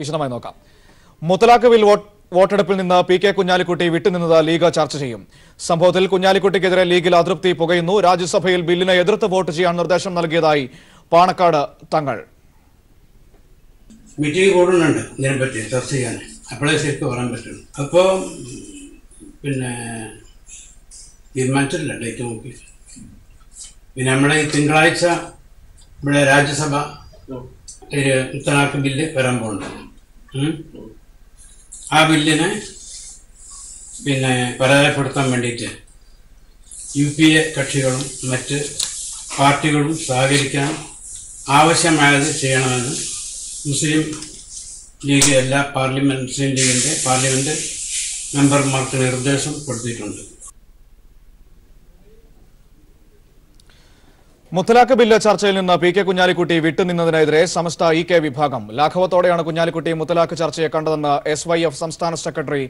വിശദമായി നോക്കാം. മുത്തലാഖ് ബിൽ വോട്ടെടുപ്പിൽ നിന്ന് പി കെ കുഞ്ഞാലിക്കുട്ടി വിട്ടുനിന്നത് ലീഗ് ചർച്ച ചെയ്യും. സംഭവത്തിൽ കുഞ്ഞാലിക്കുട്ടിക്കെതിരെ ലീഗിൽ അതൃപ്തി പുകയുന്നു. രാജ്യസഭയിൽ ബില്ലിനെ എതിർത്ത് വോട്ട് ചെയ്യാൻ നിർദ്ദേശം നൽകിയതായി പാണക്കാട് തങ്ങൾ. മീറ്റിംഗ് കൂടുന്നുണ്ട്, ഇതിനെപ്പറ്റി ചർച്ച ചെയ്യാൻ. അപ്പോഴേ ശരിക്കും പറയാൻ പറ്റുള്ളൂ. അപ്പോൾ തീരുമാനിച്ചിട്ടില്ല, ഡേറ്റ് നോക്കി. പിന്നെ നമ്മുടെ ഈ തിങ്കളാഴ്ച ഇവിടെ രാജ്യസഭ മുത്തലാഖ് ബില്ല് വരാൻ പോകുന്നുണ്ട്. ആ ബില്ലിനെ പരാജയപ്പെടുത്താൻ വേണ്ടിയിട്ട് UPA കക്ഷികളും മറ്റ് പാർട്ടികളും സഹകരിക്കാൻ ആവശ്യമായത് ചെയ്യണമെന്ന് മുസ്ലിം ലീഗ് എല്ലാ മുസ്ലിം ലീഗിൻ്റെ പാർലമെൻറ്റ് മെമ്പർമാർക്ക് നിർദ്ദേശം കൊടുത്തിട്ടുണ്ട്. മുത്തലാഖ് ബില്ല് ചർച്ചയിൽ നിന്ന് പി കെ കുഞ്ഞാലിക്കുട്ടി വിട്ടുനിന്നതിനെതിരെ സമസ്ത EK വിഭാഗം ലാഘവത്തോടെയാണ് കുഞ്ഞാലിക്കുട്ടി മുത്തലാഖ് ചർച്ചയെ കണ്ടതെന്ന് SYF സംസ്ഥാന secretary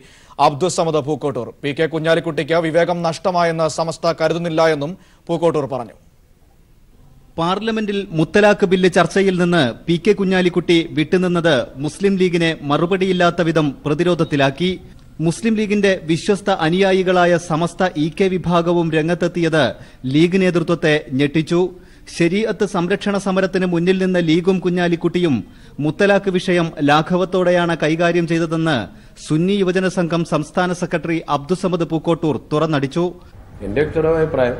Abdussamad Pookkottur. P K കുഞ്ഞാലിക്കുട്ടിക്ക് വിവേകം നഷ്ടമായെന്ന് സമസ്ത കരുതുന്നില്ല എന്നും പൂക്കോട്ടൂർ പറഞ്ഞു. പാർലമെന്റിൽ മുത്തലാഖ് ബില്ല് ചർച്ചയിൽ നിന്ന് പി കെ കുഞ്ഞാലിക്കുട്ടി വിട്ടുനിന്നത് മുസ്ലിം ലീഗിനെ മറുപടിയില്ലാത്ത വിധം പ്രതിരോധത്തിലാക്കി. മുസ്ലിം ലീഗിന്റെ വിശ്വസ്ത അനുയായികളായ സമസ്ത EK വിഭാഗവും രംഗത്തെത്തിയത് ലീഗ് നേതൃത്വത്തെ ഞെട്ടിച്ചു. ശരീഅത്ത് സംരക്ഷണ സമരത്തിന് മുന്നിൽ നിന്ന് ലീഗും കുഞ്ഞാലിക്കുട്ടിയും മുത്തലാഖ് വിഷയം ലാഘവത്തോടെയാണ് കൈകാര്യം ചെയ്തതെന്ന് സുന്നി യുവജന സംഘം സംസ്ഥാന സെക്രട്ടറി അബ്ദുസമദ് പൂക്കോട്ടൂർ തുറന്നടിച്ചു. എന്റെ വ്യക്തിപരമായ അഭിപ്രായം,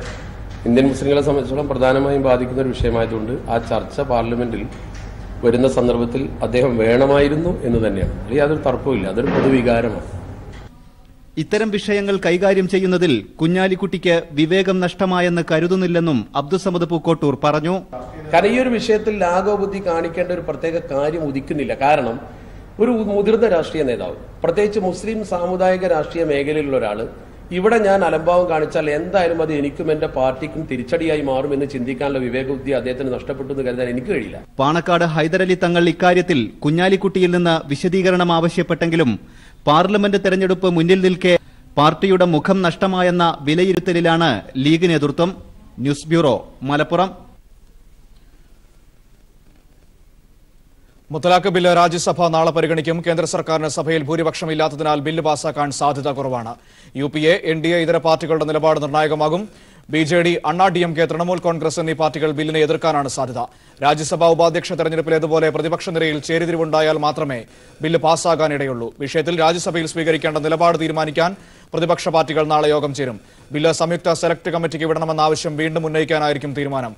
ഇന്ത്യൻ മുസ്ലിങ്ങളെ സംബന്ധിച്ചിടത്തോളം പ്രധാനമായും ബാധിക്കുന്ന ഒരു വിഷയമായതുകൊണ്ട് ആ ചർച്ച പാർലമെന്റിൽ വരുന്ന സന്ദർഭത്തിൽ അദ്ദേഹം വേണമായിരുന്നു എന്ന് തന്നെയാണ്. അല്ലെങ്കിൽ അതൊരു തർക്കമില്ല, അതൊരു പൊതുവികാരമാണ്. ഇത്തരം വിഷയങ്ങൾ കൈകാര്യം ചെയ്യുന്നതിൽ കുഞ്ഞാലിക്കുട്ടിക്ക് വിവേകം നഷ്ടമായെന്ന് കരുതുന്നില്ലെന്നും അബ്ദുസമദ് പൂക്കോട്ടൂർ പറഞ്ഞു. കാരണം ഈ ഒരു വിഷയത്തിൽ ലാഘവബുദ്ധി കാണിക്കേണ്ട ഒരു പ്രത്യേക കാര്യം ഉദിക്കുന്നില്ല. കാരണം ഒരു മുതിർന്ന രാഷ്ട്രീയ നേതാവ്, പ്രത്യേകിച്ച് മുസ്ലിം സാമുദായിക രാഷ്ട്രീയ മേഖലയിലുള്ള ഒരാൾ ഇവിടെ ഞാൻ അലംഭാവം കാണിച്ചാൽ എന്തായാലും അത് എനിക്കും എന്റെ പാർട്ടിക്കും തിരിച്ചടിയായി മാറും എന്ന് ചിന്തിക്കാനുള്ള വിവേകബുദ്ധി അദ്ദേഹത്തിന് നഷ്ടപ്പെട്ടു എന്ന് കരുതാൻ എനിക്ക് കഴിയില്ല. പാണക്കാട് ഹൈദരലി തങ്ങൾ ഇക്കാര്യത്തിൽ കുഞ്ഞാലിക്കുട്ടിയിൽ നിന്ന് വിശദീകരണം ആവശ്യപ്പെട്ടെങ്കിലും പാർലമെന്റ് തെരഞ്ഞെടുപ്പ് മുന്നിൽ നിൽക്കെ പാർട്ടിയുടെ മുഖം നഷ്ടമായെന്ന വിലയിരുത്തലിലാണ് ലീഗ് നേതൃത്വം. News bureau, Malappuram. മുത്തലാഖ് ബില്ല് രാജ്യസഭ നാളെ പരിഗണിക്കും. കേന്ദ്ര സർക്കാരിന് സഭയിൽ ഭൂരിപക്ഷമില്ലാത്തതിനാൽ ബില്ല് പാസാക്കാൻ സാധ്യത കുറവാണ്. UPA, NDA ഇതര പാർട്ടികളുടെ നിലപാട് നിർണായകമാകും. BJD, അണ്ണാ DMK, തൃണമൂൽ കോൺഗ്രസ് എന്നീ പാർട്ടികൾ ബില്ലിനെ എതിർക്കാനാണ് സാധ്യത. രാജ്യസഭാ ഉപാധ്യക്ഷ തെരഞ്ഞെടുപ്പിലേതുപോലെ പ്രതിപക്ഷ നിരയിൽ ചേരിതിരിവുണ്ടായാൽ മാത്രമേ ബില്ല് പാസ്സാകാനിടയുള്ളൂ. വിഷയത്തിൽ രാജ്യസഭയിൽ സ്വീകരിക്കേണ്ട നിലപാട് തീരുമാനിക്കാൻ പ്രതിപക്ഷ പാർട്ടികൾ നാളെ യോഗം ചേരും. ബില്ല് സംയുക്ത സെലക്ട് കമ്മിറ്റിക്ക് വിടണമെന്ന ആവശ്യം വീണ്ടും ഉന്നയിക്കാനായിരിക്കും തീരുമാനം.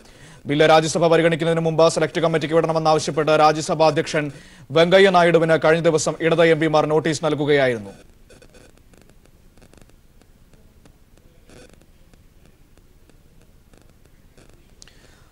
ബില്ല് രാജ്യസഭ പരിഗണിക്കുന്നതിന് മുമ്പ് സെലക്ട് കമ്മിറ്റിക്ക് വിടണമെന്നാവശ്യപ്പെട്ട് രാജ്യസഭാ അധ്യക്ഷൻ വെങ്കയ്യ നായിഡുവിന് കഴിഞ്ഞ ദിവസം ഇടത് MPമാർ നോട്ടീസ് നൽകുകയായിരുന്നു.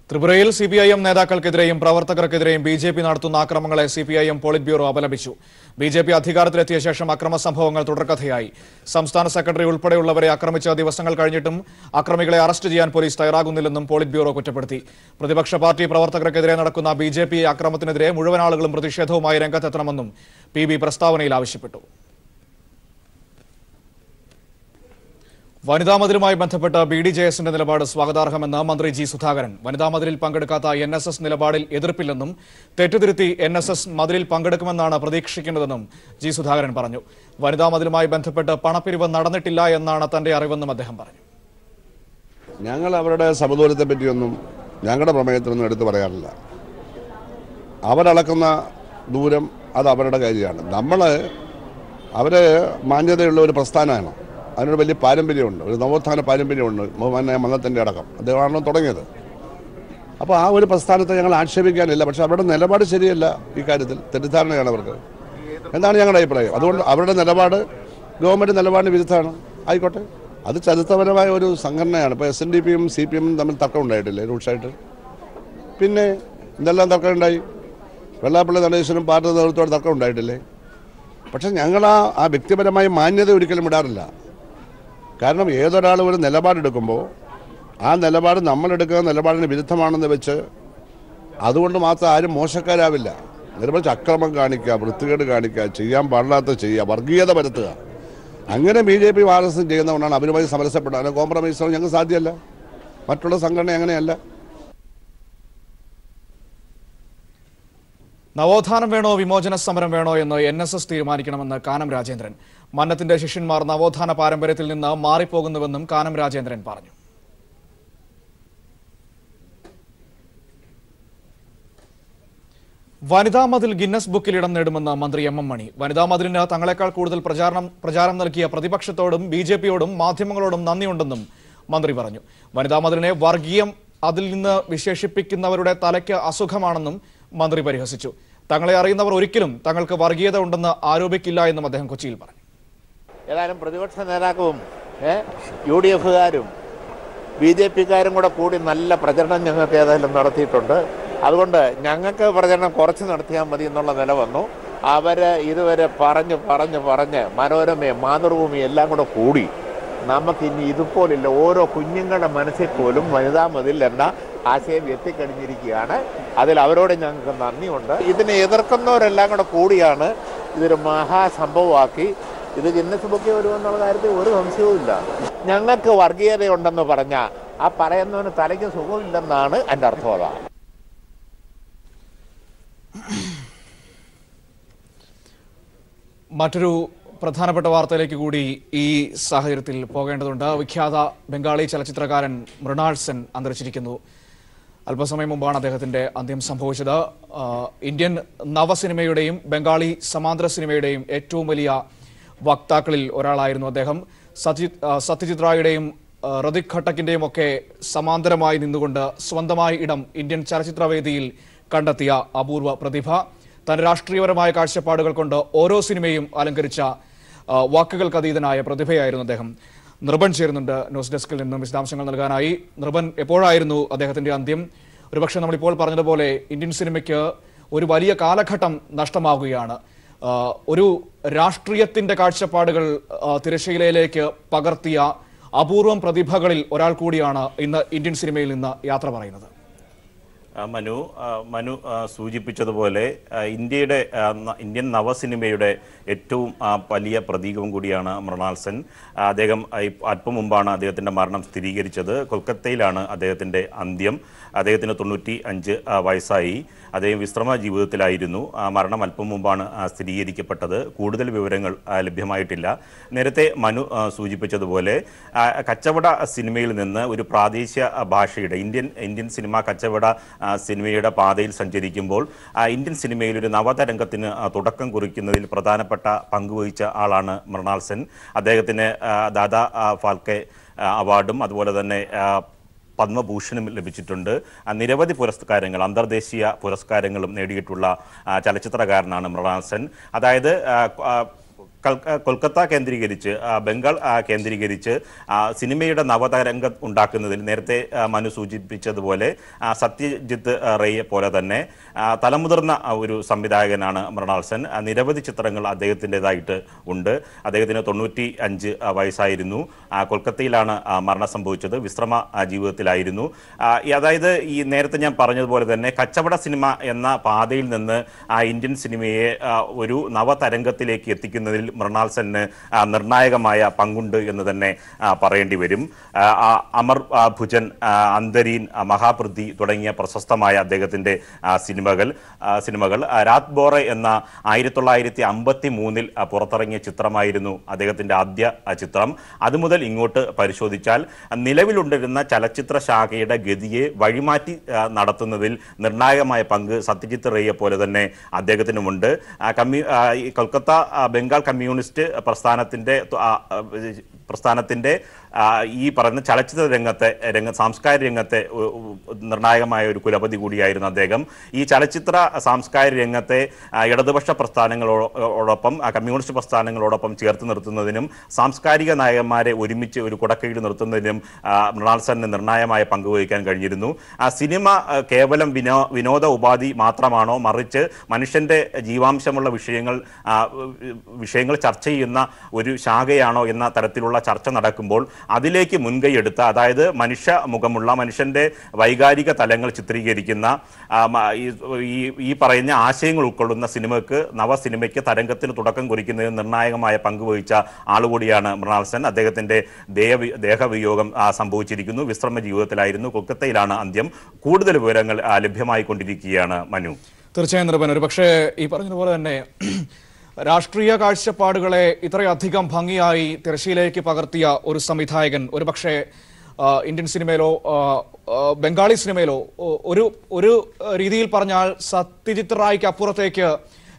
ത്രിപുരയിൽ CPIM നേതാക്കൾക്കെതിരെയും പ്രവർത്തകർക്കെതിരെയും BJP നടത്തുന്ന ആക്രമണങ്ങളെ CPIM പോളിറ്റ് ബ്യൂറോ അപലപിച്ചു. BJP അധികാരത്തിലെത്തിയ ശേഷം അക്രമ സംഭവങ്ങൾ തുടർക്കഥയായി. സംസ്ഥാന സെക്രട്ടറി ഉൾപ്പെടെയുള്ളവരെ ആക്രമിച്ച ദിവസങ്ങൾ കഴിഞ്ഞിട്ടും അക്രമികളെ അറസ്റ്റ് ചെയ്യാൻ പോലീസ് തയ്യാറാകുന്നില്ലെന്നും പോളിറ്റ് ബ്യൂറോ കുറ്റപ്പെടുത്തി. പ്രതിപക്ഷ പാർട്ടി പ്രവർത്തകർക്കെതിരെ നടക്കുന്ന BJP ആക്രമണത്തിനെതിരെ മുഴുവൻ ആളുകളും പ്രതിഷേധവുമായി രംഗത്തെത്തണമെന്നും PB പ്രസ്താവനയിൽ ആവശ്യപ്പെട്ടു. വനിതാ മതിലുമായി ബന്ധപ്പെട്ട് BDJSന്റെ നിലപാട് സ്വാഗതാർഹമെന്ന് മന്ത്രി G. സുധാകരൻ. വനിതാ മതിലിൽ പങ്കെടുക്കാത്ത NSS നിലപാടിൽ എതിർപ്പില്ലെന്നും തെറ്റുതിരുത്തി NSS മതിലിൽ പങ്കെടുക്കുമെന്നാണ് പ്രതീക്ഷിക്കുന്നതെന്നും G. സുധാകരൻ പറഞ്ഞു. വനിതാ മതിലുമായി ബന്ധപ്പെട്ട് പണപ്പിരിവ് നടന്നിട്ടില്ല എന്നാണ് തന്റെ അറിവെന്നും അദ്ദേഹം പറഞ്ഞു. ഞങ്ങൾ അവരുടെ സമദൂരത്തെ പറ്റിയൊന്നും ഞങ്ങളുടെ പ്രമേയത്തിനൊന്നും എടുത്തു പറയാറില്ല. അവരളക്കുന്ന ദൂരം അത് അവരുടെ കാര്യമാണ്. അവര് മാന്യതയുള്ള ഒരു പ്രസ്ഥാനമാണ്. അതിനൊരു വലിയ പാരമ്പര്യമുണ്ട്, ഒരു നവോത്ഥാന പാരമ്പര്യമുണ്ട്. ബഹുമാനായ മന്നത്തിൻ്റെ അടക്കം അദ്ദേഹമാണ് തുടങ്ങിയത്. അപ്പോൾ ആ ഒരു പ്രസ്ഥാനത്തെ ഞങ്ങൾ ആക്ഷേപിക്കാനില്ല. പക്ഷെ അവരുടെ നിലപാട് ശരിയല്ല. ഈ കാര്യത്തിൽ തെറ്റിദ്ധാരണയാണ് അവർക്ക് എന്നാണ് ഞങ്ങളുടെ അഭിപ്രായം. അതുകൊണ്ട് അവരുടെ നിലപാട് ഗവൺമെൻറ് നിലപാടിന് വിരുദ്ധമാണ്. ആയിക്കോട്ടെ, അത് ചരിത്രപരമായ ഒരു സംഘടനയാണ്. ഇപ്പോൾ SNDPയും CPM തമ്മിൽ തർക്കം ഉണ്ടായിട്ടില്ലേ രൂക്ഷമായിട്ട്? പിന്നെ എന്തെല്ലാം തർക്കം ഉണ്ടായി? വെള്ളാപ്പള്ളി നടേശനും പാർട്ടി നേതൃത്വത്തോടെ തർക്കം ഉണ്ടായിട്ടില്ലേ? പക്ഷെ ഞങ്ങൾ ആ വ്യക്തിപരമായ മാന്യത ഒരിക്കലും വിടാറില്ല. കാരണം ഏതൊരാളും ഒരു നിലപാടെടുക്കുമ്പോൾ ആ നിലപാട് നമ്മളെടുക്കുന്ന നിലപാടിന് വിരുദ്ധമാണെന്ന് വെച്ച് അതുകൊണ്ട് മാത്രം ആരും മോശക്കാരാവില്ല. നിരവധി അക്രമം കാണിക്കുക, വൃത്തികേട് കാണിക്കുക, ചെയ്യാൻ പാടില്ലാത്ത ചെയ്യുക, വർഗീയത പരത്തുക, അങ്ങനെ BJP RSS ചെയ്യുന്നതുകൊണ്ടാണ് അവരുമായി സമരസപ്പെടാൻ കോംപ്രമൈസ് ഞങ്ങൾക്ക് സാധ്യമല്ല. മറ്റുള്ള സംഘടന അങ്ങനെയല്ല. നവോത്ഥാനം വേണോ വിമോചന സമരം വേണോ എന്ന് NSS തീരുമാനിക്കണമെന്ന് കാനം രാജേന്ദ്രൻ. മന്നത്തിന്റെ ശിഷ്യന്മാർ നവോത്ഥാന പാരമ്പര്യത്തിൽ നിന്ന് മാറിപ്പോകുന്നുവെന്നും കാനം രാജേന്ദ്രൻ പറഞ്ഞു. വനിതാ മതിൽ ഗിന്നസ് ബുക്കിൽ ഇടം നേടുമെന്ന് മന്ത്രി MM മണി. വനിതാ മതിലിന് തങ്ങളെക്കാൾ കൂടുതൽ പ്രചാരം നൽകിയ പ്രതിപക്ഷത്തോടും BJPയോടും മാധ്യമങ്ങളോടും നന്ദിയുണ്ടെന്നും മന്ത്രി പറഞ്ഞു. വനിതാ മതിലിനെ വർഗീയം അതിൽ നിന്ന് വിശേഷിപ്പിക്കുന്നവരുടെ തലയ്ക്ക് അസുഖമാണെന്നും മന്ത്രി പരിഹസിച്ചു. തങ്ങളെ അറിയുന്നവർ ഒരിക്കലും തങ്ങൾക്ക് വർഗീയത ഉണ്ടെന്ന് ആരോപിക്കില്ല എന്നും അദ്ദേഹം കൊച്ചിയിൽ പറഞ്ഞു. ഏതായാലും പ്രതിപക്ഷ നേതാക്കളും UDFകാരും BJPക്കാരും കൂടെ കൂടി നല്ല പ്രചരണം ഞങ്ങൾക്ക് ഏതായാലും നടത്തിയിട്ടുണ്ട്. അതുകൊണ്ട് ഞങ്ങൾക്ക് പ്രചരണം കുറച്ച് നടത്തിയാൽ മതി എന്നുള്ള നില വന്നു. അവർ ഇതുവരെ പറഞ്ഞ് മനോരമയും മാതൃഭൂമിയും എല്ലാം കൂടെ കൂടി നമുക്കിനി ഇതുപോലില്ല ഓരോ കുഞ്ഞുങ്ങളുടെ മനസ്സിൽ പോലും വനിതാ മതിൽ എന്ന ആശയം എത്തിക്കഴിഞ്ഞിരിക്കുകയാണ്. അതിൽ അവരോട് ഞങ്ങൾക്ക് നന്ദിയുണ്ട്. ഇതിനെ എതിർക്കുന്നവരെല്ലാം കൂടെ കൂടിയാണ് ഇതൊരു മഹാസംഭവമാക്കി ഇത് ഗിന്നസ് ബുക്കിൽ വരുമെന്നുള്ള കാര്യത്തിൽ ഒരു സംശയവുമില്ല. ഞങ്ങൾക്ക് വർഗീയതയുണ്ടെന്ന് പറഞ്ഞാൽ ആ പറയുന്നവന് തലയ്ക്ക് സുഖമില്ലെന്നാണ് എൻ്റെ അർത്ഥം. അതാണ് മറ്റൊരു പ്രധാനപ്പെട്ട വാർത്തയിലേക്ക് കൂടി ഈ സാഹചര്യത്തിൽ പോകേണ്ടതുണ്ട്. വിഖ്യാത ബംഗാളി ചലച്ചിത്രകാരൻ മൃണാൾ സെൻ അന്തരിച്ചിരിക്കുന്നു. അല്പസമയം മുമ്പാണ് അദ്ദേഹത്തിന്റെ അന്ത്യം സംഭവിച്ചത്. ഇന്ത്യൻ നവസിനിമയുടെയും ബംഗാളി സമാന്തര സിനിമയുടെയും ഏറ്റവും വലിയ വക്താക്കളിൽ ഒരാളായിരുന്നു അദ്ദേഹം. സത്യജിത് റായുടെയും ഋതിക് ഘട്ടക്കിന്റെയും ഒക്കെ സമാന്തരമായി നിന്നുകൊണ്ട് സ്വന്തമായി ഇടം ഇന്ത്യൻ ചലച്ചിത്രവേദിയിൽ കണ്ടെത്തിയ അപൂർവ പ്രതിഭ. തന്റെ രാഷ്ട്രീയപരമായ കാഴ്ചപ്പാടുകൾ കൊണ്ട് ഓരോ സിനിമയും അലങ്കരിച്ച വാക്കുകൾക്കതീതനായ പ്രതിഭയായിരുന്നു അദ്ദേഹം. നൃപൻ ചേരുന്നുണ്ട് ന്യൂസ് ഡെസ്കിൽ നിന്നും വിശദാംശങ്ങൾ നൽകാനായി. നൃപൻ, എപ്പോഴായിരുന്നു അദ്ദേഹത്തിന്റെ അന്ത്യം? ഒരുപക്ഷെ നമ്മളിപ്പോൾ പറഞ്ഞതുപോലെ ഇന്ത്യൻ സിനിമയ്ക്ക് ഒരു വലിയ കാലഘട്ടം നഷ്ടമാവുകയാണ്. ഒരു രാഷ്ട്രീയത്തിന്റെ കാഴ്ചപ്പാടുകൾ തിരശ്ശീലയിലേക്ക് പകർത്തിയ അപൂർവം പ്രതിഭകളിൽ ഒരാൾ കൂടിയാണ് ഇന്ന് ഇന്ത്യൻ സിനിമയിൽ നിന്ന് യാത്ര പറയുന്നത്. മനു സൂചിപ്പിച്ചതുപോലെ ഇന്ത്യൻ നവസിനിമയുടെ ഏറ്റവും വലിയ പ്രതീകവും കൂടിയാണ് മൃണാൾ സെൻ. അദ്ദേഹം അല്പം മുമ്പാണ് അദ്ദേഹത്തിൻ്റെ മരണം സ്ഥിരീകരിച്ചത്. കൊൽക്കത്തയിലാണ് അദ്ദേഹത്തിൻ്റെ അന്ത്യം. അദ്ദേഹത്തിന് 95 വയസ്സായി. അദ്ദേഹം വിശ്രമ ജീവിതത്തിലായിരുന്നു. മരണം അല്പം മുമ്പാണ് സ്ഥിരീകരിക്കപ്പെട്ടത്. കൂടുതൽ വിവരങ്ങൾ ലഭ്യമായിട്ടില്ല. നേരത്തെ മനു സൂചിപ്പിച്ചതുപോലെ കച്ചവട സിനിമയിൽ നിന്ന് ഒരു പ്രാദേശിക ഭാഷയുടെ ഇന്ത്യൻ സിനിമ കച്ചവട സിനിമയുടെ പാതയിൽ സഞ്ചരിക്കുമ്പോൾ ഇന്ത്യൻ സിനിമയിൽ ഒരു നവതരംഗത്തിന് തുടക്കം കുറിക്കുന്നതിൽ പ്രധാനപ്പെട്ട പങ്കുവഹിച്ച ആളാണ് മൃണാൾ സെൻ. അദ്ദേഹത്തിന് ദാദാ ഫാൽക്കെ അവാർഡും അതുപോലെ തന്നെ പത്മഭൂഷണും ലഭിച്ചിട്ടുണ്ട്. നിരവധി പുരസ്കാരങ്ങൾ, അന്തർദേശീയ പുരസ്കാരങ്ങളും നേടിയിട്ടുള്ള ചലച്ചിത്രകാരനാണ് മൃണാൾ സെൻ. അതായത് കൊൽക്കത്ത കേന്ദ്രീകരിച്ച്, ബംഗാൾ കേന്ദ്രീകരിച്ച് സിനിമയുടെ നവതരംഗം ഉണ്ടാക്കുന്നതിൽ നേരത്തെ മനു സൂചിപ്പിച്ചതുപോലെ സത്യജിത്ത് റേയെ പോലെ തന്നെ തലമുതിർന്ന ഒരു സംവിധായകനാണ് മൃണാൾ സെൻ. നിരവധി ചിത്രങ്ങൾ അദ്ദേഹത്തിൻ്റെതായിട്ട് ഉണ്ട്. അദ്ദേഹത്തിന് 95 വയസ്സായിരുന്നു. കൊൽക്കത്തയിലാണ് മരണം സംഭവിച്ചത്. വിശ്രമ ജീവിതത്തിലായിരുന്നു. അതായത് ഈ നേരത്തെ ഞാൻ പറഞ്ഞതുപോലെ തന്നെ കച്ചവട സിനിമ എന്ന പാതയിൽ നിന്ന് ഇന്ത്യൻ സിനിമയെ ഒരു നവതരംഗത്തിലേക്ക് എത്തിക്കുന്നതിൽ മൃണാൾ സെന്നിന് നിർണായകമായ പങ്കുണ്ട് എന്ന് തന്നെ പറയേണ്ടി വരും. അമർ ഭുജൻ, അന്തരീൻ, മഹാപൃഥ്വി തുടങ്ങിയ പ്രശസ്തമായ അദ്ദേഹത്തിൻ്റെ സിനിമകൾ രാത് ബോറെ എന്ന 1953 പുറത്തിറങ്ങിയ ചിത്രമായിരുന്നു അദ്ദേഹത്തിൻ്റെ ആദ്യ ചിത്രം. അതുമുതൽ ഇങ്ങോട്ട് പരിശോധിച്ചാൽ നിലവിലുണ്ടിരുന്ന ചലച്ചിത്ര ശാഖയുടെ ഗതിയെ വഴിമാറ്റി നടത്തുന്നതിൽ നിർണായകമായ പങ്ക് സത്യജിത്ത് റേയെ പോലെ തന്നെ അദ്ദേഹത്തിനുമുണ്ട്. കൊൽക്കത്ത ബംഗാൾ കമ്മ്യൂണിസ്റ്റ് പ്രസ്ഥാനത്തിൻ്റെ ഈ പറയുന്ന ചലച്ചിത്ര സാംസ്കാരിക രംഗത്തെ നിർണായകമായ ഒരു കുലപതി കൂടിയായിരുന്നു അദ്ദേഹം. ഈ ചലച്ചിത്ര സാംസ്കാരിക രംഗത്തെ ഇടതുപക്ഷ പ്രസ്ഥാനങ്ങളോടൊപ്പം കമ്മ്യൂണിസ്റ്റ് പ്രസ്ഥാനങ്ങളോടൊപ്പം ചേർത്ത് നിർത്തുന്നതിനും സാംസ്കാരിക നായകന്മാരെ ഒരുമിച്ച് ഒരു കുടക്കീഴിൽ നിർത്തുന്നതിനും മൃണാൾ സെന്നിന് നിർണായകമായ പങ്കുവഹിക്കാൻ കഴിഞ്ഞിരുന്നു. സിനിമ കേവലം വിനോദ ഉപാധി മാത്രമാണോ, മറിച്ച് മനുഷ്യൻ്റെ ജീവാംശമുള്ള വിഷയങ്ങൾ ചർച്ച ചെയ്യുന്ന ഒരു ശാഖയാണോ എന്ന തരത്തിലുള്ള ചർച്ച നടക്കുമ്പോൾ അതിലേക്ക് മുൻകൈയെടുത്ത, അതായത് മനുഷ്യ മുഖമുള്ള മനുഷ്യൻ്റെ വൈകാരിക തലങ്ങൾ ചിത്രീകരിക്കുന്ന ഈ പറയുന്ന ആശയങ്ങൾ ഉൾക്കൊള്ളുന്ന നവസിനിമയ്ക്ക് തരംഗത്തിന് തുടക്കം കുറിക്കുന്നതിന് നിർണായകമായ പങ്കുവഹിച്ച ആളുകൂടിയാണ് മൃണാൾ സെൻ. അദ്ദേഹത്തിൻ്റെ ദേഹവിയോഗം സംഭവിച്ചിരിക്കുന്നു. വിശ്രമ ജീവിതത്തിലായിരുന്നു. കൊൽക്കത്തയിലാണ് അന്ത്യം. കൂടുതൽ വിവരങ്ങൾ ലഭ്യമായിക്കൊണ്ടിരിക്കുകയാണ് മനു. തീർച്ചയായും നിർഭൻ, ഒരു പക്ഷേ ഈ പറഞ്ഞതുപോലെ തന്നെ രാഷ്ട്രീയ കാഴ്ചപ്പാടുകളെ ഇത്രയധികം ഭംഗിയായി തിരശ്ശീലയ്ക്ക് പകർത്തിയ ഒരു സംവിധായകൻ ഒരു പക്ഷേ ഇന്ത്യൻ സിനിമയിലോ ബംഗാളി സിനിമയിലോ ഒരു രീതിയിൽ പറഞ്ഞാൽ സത്യജിത് റായ്ക്ക് അപ്പുറത്തേക്ക്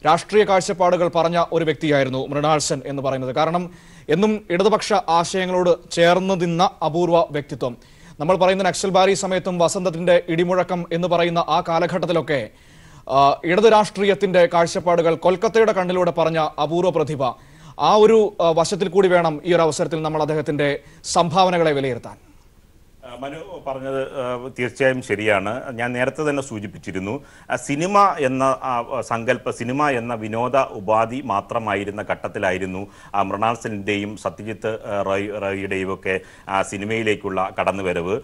രാഷ്ട്രീയ കാഴ്ചപ്പാടുകൾ പറഞ്ഞ ഒരു വ്യക്തിയായിരുന്നു മൃണാൾ സെൻ എന്ന് പറയുന്നത്. കാരണം എന്നും ഇടതുപക്ഷ ആശയങ്ങളോട് ചേർന്ന് നിന്ന അപൂർവ വ്യക്തിത്വം. നമ്മൾ പറയുന്ന നക്സൽ ബാരി സമയത്തും വസന്തത്തിന്റെ ഇടിമുഴക്കം എന്ന് പറയുന്ന ആ കാലഘട്ടത്തിലൊക്കെ ഇടത് രാഷ്ട്രീയത്തിന്റെ കാഴ്ചപ്പാടുകൾ കൊൽക്കത്തയുടെ കണ്ണിലൂടെ പറഞ്ഞ അപൂർവ പ്രതിഭ. ആ ഒരു വശത്തിൽ കൂടി വേണം ഈ ഒരു അവസരത്തിൽ നമ്മൾ അദ്ദേഹത്തിന്റെ സംഭാവനകളെ വിലയിരുത്താൻ. മനു പറഞ്ഞത് തീർച്ചയായും ശരിയാണ്. ഞാൻ നേരത്തെ തന്നെ സൂചിപ്പിച്ചിരുന്നു, സിനിമ എന്ന സിനിമ എന്ന വിനോദ ഉപാധി മാത്രമായിരുന്ന ഘട്ടത്തിലായിരുന്നു മൃണാൾ സെന്നിൻ്റെയും സത്യജിത്ത് റേയുടെയും ഒക്കെ സിനിമയിലേക്കുള്ള കടന്നുവരവ്.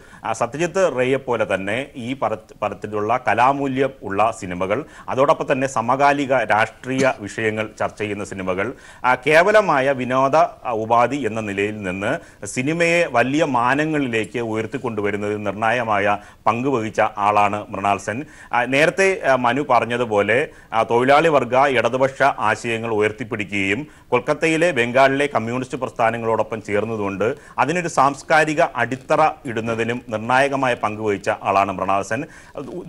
സത്യജിത്ത് റേയെ പോലെ തന്നെ ഈ പരത്തിലുള്ള കലാമൂല്യം ഉള്ള സിനിമകൾ, അതോടൊപ്പം തന്നെ സമകാലിക രാഷ്ട്രീയ വിഷയങ്ങൾ ചർച്ച ചെയ്യുന്ന സിനിമകൾ, കേവലമായ വിനോദ ഉപാധി എന്ന നിലയിൽ നിന്ന് സിനിമയെ വലിയ മാനങ്ങളിലേക്ക് ഉയർത്തിക്കൊണ്ടുവരുന്നതിൽ നിർണായകമായ പങ്കുവഹിച്ച ആളാണ് മൃണാൾ സെൻ. നേരത്തെ മനു പറഞ്ഞതുപോലെ തൊഴിലാളി വർഗ ഇടതുപക്ഷ ആശയങ്ങൾ ഉയർത്തിപ്പിടിക്കുകയും കൊൽക്കത്തയിലെ ബംഗാളിലെ കമ്മ്യൂണിസ്റ്റ് പ്രസ്ഥാനങ്ങളോടൊപ്പം ചേർന്നതുകൊണ്ട് അതിനൊരു സാംസ്കാരിക അടിത്തറ ഇടുന്നതിനും നിർണായകമായ പങ്കുവഹിച്ച ആളാണ് മൃണാൾ സെൻ.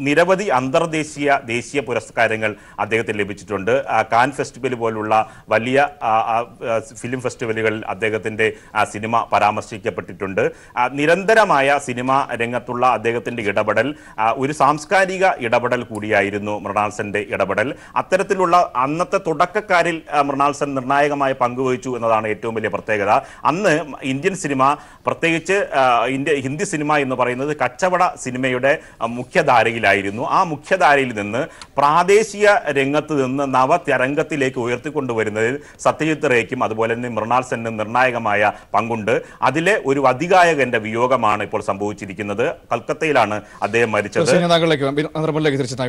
നിരവധി ദേശീയ പുരസ്കാരങ്ങൾ അദ്ദേഹത്തിന് ലഭിച്ചിട്ടുണ്ട്. കാൻ ഫെസ്റ്റിവൽ പോലുള്ള വലിയ ഫിലിം ഫെസ്റ്റിവലുകളിൽ അദ്ദേഹത്തിൻ്റെ സിനിമ പരാമർശിക്കപ്പെട്ടിട്ടുണ്ട്. നിരന്തരമായ സിനിമ രംഗത്തുള്ള അദ്ദേഹത്തിന്റെ ഇടപെടൽ ഒരു സാംസ്കാരിക ഇടപെടൽ കൂടിയായിരുന്നു മൃണാൾ സെന്റെ ഇടപെടൽ. അത്തരത്തിലുള്ള അന്നത്തെ തുടക്കക്കാരിൽ മൃണാൾ സെൻ നിർണായകമായ പങ്കുവഹിച്ചു എന്നതാണ് ഏറ്റവും വലിയ പ്രത്യേകത. അന്ന് ഇന്ത്യൻ സിനിമ, പ്രത്യേകിച്ച് ഹിന്ദി സിനിമ എന്ന് പറയുന്നത് കച്ചവട സിനിമയുടെ മുഖ്യധാരയിലായിരുന്നു. ആ മുഖ്യധാരയിൽ നിന്ന് പ്രാദേശിക രംഗത്ത് നിന്ന് നവതരംഗത്തിലേക്ക് ഉയർത്തിക്കൊണ്ടുവരുന്നതിൽ സത്യജിത് റേക്കും അതുപോലെ തന്നെ മൃണാൾ സെന്നും നിർണായകമായ പങ്കുണ്ട്. അതിലെ ഒരു അതികായകന്റെ വിയോഗമാണ് ഇപ്പോൾ സംഭവിച്ചിരിക്കുന്നത്. കൽക്കത്തയിലാണ് അദ്ദേഹം മരിച്ചത്.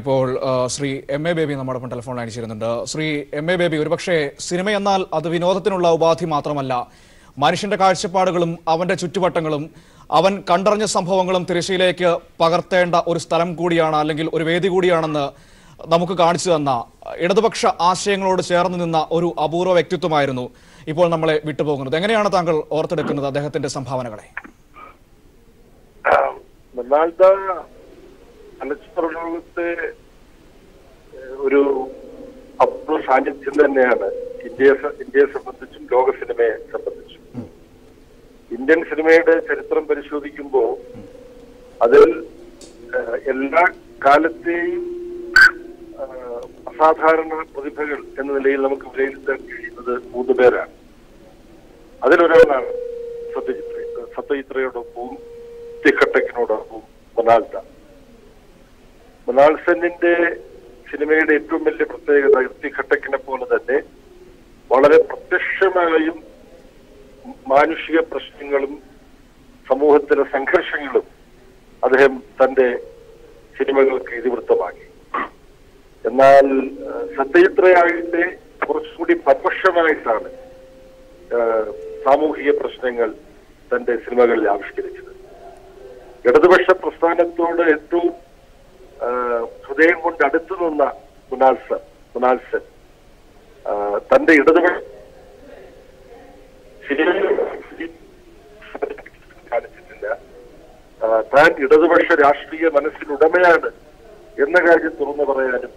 ഇപ്പോൾ ശ്രീ എം എ ബേബി നമ്മുടെ ടെലിഫോൺ ലൈനിൽ ചേരുന്നുണ്ട്. ശ്രീ എം എ ബേബി, ഒരുപക്ഷെ സിനിമ എന്നാൽ അത് വിനോദത്തിനുള്ള ഉപാധി മാത്രമല്ല, മനുഷ്യന്റെ കാഴ്ചപ്പാടുകളും അവന്റെ ചുറ്റുവട്ടങ്ങളും അവൻ കണ്ടറിഞ്ഞ സംഭവങ്ങളും തിരശ്ശീലയിലേക്ക് പകർത്തേണ്ട ഒരു സ്ഥലം കൂടിയാണ്, അല്ലെങ്കിൽ ഒരു വേദി കൂടിയാണെന്ന് നമുക്ക് കാണിച്ചു തന്ന ഇടതുപക്ഷ ആശയങ്ങളോട് ചേർന്ന് നിന്ന ഒരു അപൂർവ വ്യക്തിത്വമായിരുന്നു ഇപ്പോൾ നമ്മളെ വിട്ടുപോകുന്നത്. എങ്ങനെയാണ് താങ്കൾ ഓർത്തെടുക്കുന്നത് അദ്ദേഹത്തിന്റെ സംഭാവനകളെ? ചലച്ചിത്രലോകത്തെ ഒരു അപൂർവ സാന്നിധ്യം തന്നെയാണ് ഇന്ത്യയെ സംബന്ധിച്ചും ലോക സിനിമയെ സംബന്ധിച്ചും. ഇന്ത്യൻ സിനിമയുടെ ചരിത്രം പരിശോധിക്കുമ്പോൾ അതിൽ എല്ലാ കാലത്തെയും അസാധാരണ പ്രതിഭകൾ എന്ന നിലയിൽ നമുക്ക് വിലയിരുത്താൻ കഴിയുന്നത് 3 പേരാണ്. അതിലൊരാളാണ് സത്യജിത് റേയോടൊപ്പവും തിഖട്ടക്കിനോടൊപ്പം മൃണാൾ സെന്നിന്റെ സിനിമയുടെ ഏറ്റവും വലിയ പ്രത്യേകത തിഖട്ടക്കിനെ പോലെ തന്നെ വളരെ പ്രത്യക്ഷമായും മാനുഷിക പ്രശ്നങ്ങളും സമൂഹത്തിലെ സംഘർഷങ്ങളും അദ്ദേഹം തന്റെ സിനിമകൾക്ക് ഇതിവൃത്തമാക്കി. എന്നാൽ സത്യജിത് റേ ആകട്ടെ കുറച്ചുകൂടി പരോക്ഷമായിട്ടാണ് സാമൂഹിക പ്രശ്നങ്ങൾ തന്റെ സിനിമകളിൽ ആവിഷ്കരിച്ചത്. ഇടതുപക്ഷ പ്രസ്ഥാനത്തോട് ഏറ്റവും ഹൃദയം കൊണ്ട് അടുത്തു നിന്ന മൃണാൾ സെൻ തന്റെ ഇടതുപക്ഷ കാണിച്ചിട്ടില്ല. താൻ ഇടതുപക്ഷ രാഷ്ട്രീയ മനസ്സിനുടമയാണ് എന്ന കാര്യം തുറന്നു പറയാനും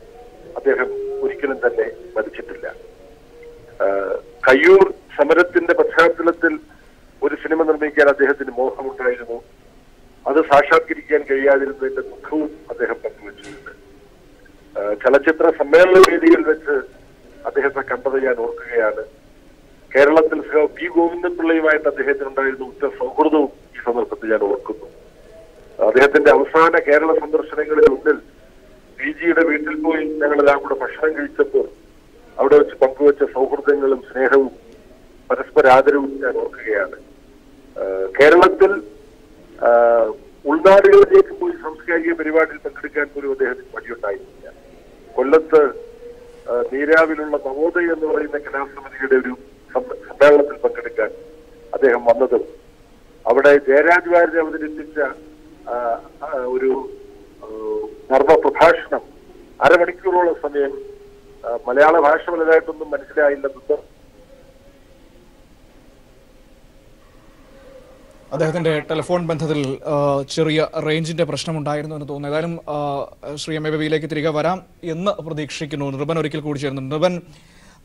അദ്ദേഹം ഒരിക്കലും തന്നെ മരിച്ചിട്ടില്ല. കയ്യൂർ സമരത്തിന്റെ പശ്ചാത്തലത്തിൽ ഒരു സിനിമ നിർമ്മിക്കാൻ അദ്ദേഹത്തിന് മോഹമുണ്ടായിരുന്നു. അത് സാക്ഷാത്കരിക്കാൻ കഴിയാതിരുന്നതിന്റെ ദുഃഖവും അദ്ദേഹം പങ്കുവച്ചിട്ടുണ്ട്. ചലച്ചിത്ര സമ്മേളന വേദിയിൽ വെച്ച് അദ്ദേഹത്തെ കണ്ടത് ഞാൻ ഓർക്കുകയാണ്. കേരളത്തിൽ പി ഗോവിന്ദപിള്ളയുമായിട്ട് അദ്ദേഹത്തിനുണ്ടായിരുന്ന ഉറ്റ സൗഹൃദവും ഈ സന്ദർഭത്തിൽ ഞാൻ ഓർക്കുന്നു. അദ്ദേഹത്തിന്റെ അവസാന കേരള സന്ദർശനങ്ങളിൽ ഒന്നിൽ ജിയുടെ വീട്ടിൽ പോയി ഞങ്ങളെല്ലാം കൂടെ ഭക്ഷണം കഴിച്ചപ്പോൾ അവിടെ വെച്ച് പങ്കുവച്ച സൗഹൃദങ്ങളും സ്നേഹവും പരസ്പര ആദരവും ഞാൻ ഓർക്കുകയാണ്. കേരളത്തിൽ ഉൾനാടുകളിലേക്ക് പോയി സാംസ്കാരിക പരിപാടിയിൽ പങ്കെടുക്കാൻ പോലും അദ്ദേഹത്തിന് മടിയുണ്ടായിരുന്നില്ല. കൊല്ലത്ത് നീരാവിലുള്ള നവോദയ എന്ന് പറയുന്ന കലാസമിതിയുടെ ഒരു സമ്മേളനത്തിൽ പങ്കെടുക്കാൻ അദ്ദേഹം വന്നതും അവിടെ ജയരാജ് വാര്യർ അവതരിപ്പിച്ച ഒരു നർമ്മ പ്രഭാഷണം അരമണിക്കൂറോളം സമയം മലയാള ഭാഷ വലുതായിട്ടൊന്നും മനസ്സിലായില്ലെന്ന് അദ്ദേഹത്തിന്റെ ടെലിഫോൺ ബന്ധത്തിൽ ചെറിയ റേഞ്ചിന്റെ പ്രശ്നമുണ്ടായിരുന്നു എന്ന് തോന്നുന്നു. ഏതായാലും ശ്രീ എം എ ബേബിയിലേക്ക് തിരികെ വരാം എന്ന് പ്രതീക്ഷിക്കുന്നു. നിർബൻ ഒരിക്കൽ കൂടി ചേരുന്നു. നിർബൻ,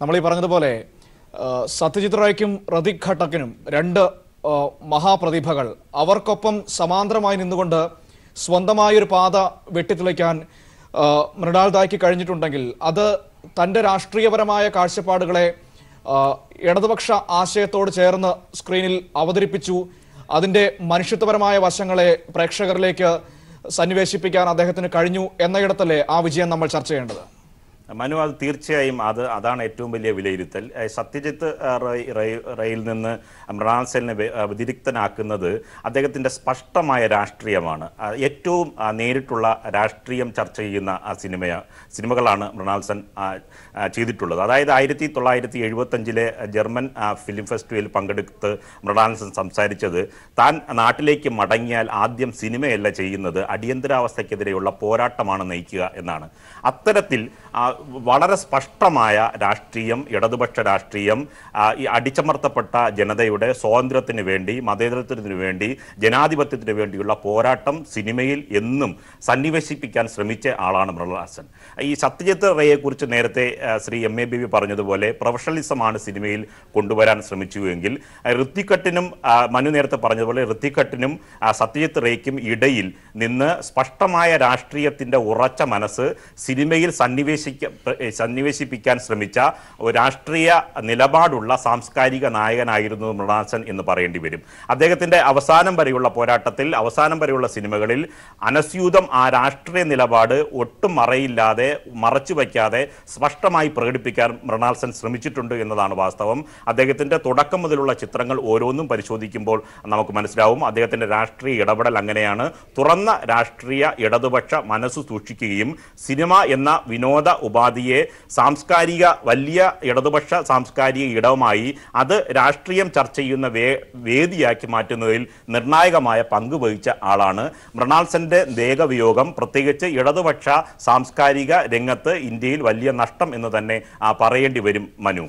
നമ്മൾ ഈ പറഞ്ഞതുപോലെ സത്യജിത് റായ്ക്കും ഋതിക് ഘട്ടക്കിനും രണ്ട് മഹാപ്രതിഭകൾ, അവർക്കൊപ്പം സമാന്തരമായി നിന്നുകൊണ്ട് സ്വന്തമായൊരു പാത വെട്ടിത്തെളിക്കാൻ മൃണാൾ ദായ്ക്ക് കഴിഞ്ഞിട്ടുണ്ടെങ്കിൽ അത് തൻ്റെ രാഷ്ട്രീയപരമായ കാഴ്ചപ്പാടുകളെ ഇടതുപക്ഷ ആശയത്തോട് ചേർന്ന് സ്ക്രീനിൽ അവതരിപ്പിച്ചു. അതിൻ്റെ മനുഷ്യത്വപരമായ വശങ്ങളെ പ്രേക്ഷകരിലേക്ക് സന്നിവേശിപ്പിക്കാൻ അദ്ദേഹത്തിന് കഴിഞ്ഞു എന്നയിടത്തല്ലേ ആ വിജയം നമ്മൾ ചർച്ച ചെയ്യേണ്ടത്? മനു, അത് തീർച്ചയായും അതാണ് ഏറ്റവും വലിയ വിലയിരുത്തൽ. സത്യജിത്ത് റേയിൽ നിന്ന് മൃണാൾ സെന്നിനെ വ്യതിരിക്തനാക്കുന്നത് അദ്ദേഹത്തിൻ്റെ സ്പഷ്ടമായ രാഷ്ട്രീയമാണ്. ഏറ്റവും നേരിട്ടുള്ള രാഷ്ട്രീയം ചർച്ച ചെയ്യുന്ന സിനിമകളാണ് മൃണാൾ സെൻ ചെയ്തിട്ടുള്ളത്. അതായത് 1975 ജർമ്മൻ ഫിലിം ഫെസ്റ്റിവലിൽ പങ്കെടുത്ത് മൃണാൾ സെൻ സംസാരിച്ചത് താൻ നാട്ടിലേക്ക് മടങ്ങിയാൽ ആദ്യം സിനിമയല്ല ചെയ്യുന്നത്, അടിയന്തരാവസ്ഥയ്ക്കെതിരെയുള്ള പോരാട്ടമാണ് നയിക്കുക എന്നാണ്. അത്തരത്തിൽ വളരെ സ്പഷ്ടമായ രാഷ്ട്രീയം, ഇടതുപക്ഷ രാഷ്ട്രീയം, ഈ അടിച്ചമർത്തപ്പെട്ട ജനതയുടെ സ്വാതന്ത്ര്യത്തിന് വേണ്ടി, മതേതരത്വത്തിന് വേണ്ടി, ജനാധിപത്യത്തിന് വേണ്ടിയുള്ള പോരാട്ടം സിനിമയിൽ എന്നും സന്നിവേശിപ്പിക്കാൻ ശ്രമിച്ച ആളാണ് മൃണാൾ സെൻ. ഈ സത്യജിത്ത് റേയെക്കുറിച്ച് നേരത്തെ ശ്രീ എം എ ബേബി പറഞ്ഞതുപോലെ പ്രൊഫഷണലിസമാണ് സിനിമയിൽ കൊണ്ടുവരാൻ ശ്രമിച്ചുവെങ്കിൽ ഋതിക് ഘട്ടനും മനു നേരത്തെ പറഞ്ഞതുപോലെ ഋതിക് ഘട്ടനും സത്യജിത്ത് റേയ്ക്കും ഇടയിൽ നിന്ന് സ്പഷ്ടമായ രാഷ്ട്രീയത്തിൻ്റെ ഉറച്ച മനസ്സ് സിനിമയിൽ സന്നിവേശിപ്പിക്കാൻ ശ്രമിച്ച ഒരു രാഷ്ട്രീയ നിലപാടുള്ള സാംസ്കാരിക നായകനായിരുന്നു മൃണാൾ സെൻ എന്ന് പറയേണ്ടി വരും. അദ്ദേഹത്തിൻ്റെ അവസാനം വരെയുള്ള പോരാട്ടത്തിൽ, അവസാനം വരെയുള്ള സിനിമകളിൽ അനസ്യൂതം ആ രാഷ്ട്രീയ നിലപാട് ഒട്ടും മറച്ചു വയ്ക്കാതെ സ്പഷ്ടമായി പ്രകടിപ്പിക്കാൻ മൃണാൾ സെൻ ശ്രമിച്ചിട്ടുണ്ട് എന്നതാണ് വാസ്തവം. അദ്ദേഹത്തിൻ്റെ തുടക്കം മുതലുള്ള ചിത്രങ്ങൾ ഓരോന്നും പരിശോധിക്കുമ്പോൾ നമുക്ക് മനസ്സിലാവും അദ്ദേഹത്തിൻ്റെ രാഷ്ട്രീയ ഇടപെടൽ അങ്ങനെയാണ്. തുറന്ന രാഷ്ട്രീയ ഇടതുപക്ഷ മനസ്സ് സൂക്ഷിക്കുകയും സിനിമ എന്ന വിനോദ ഉപാധിയെ വലിയ ഇടതുപക്ഷ സാംസ്കാരിക ഇടവുമായി അത് രാഷ്ട്രീയം ചർച്ച ചെയ്യുന്ന വേദിയാക്കി മാറ്റുന്നതിൽ നിർണായകമായ പങ്ക് വഹിച്ച ആളാണ്. മൃണാൾ സെന്റെ ദേഹവിയോഗം പ്രത്യേകിച്ച് ഇടതുപക്ഷ സാംസ്കാരിക രംഗത്ത് ഇന്ത്യയിൽ വലിയ നഷ്ടം എന്ന് തന്നെ പറയേണ്ടി വരും മനു.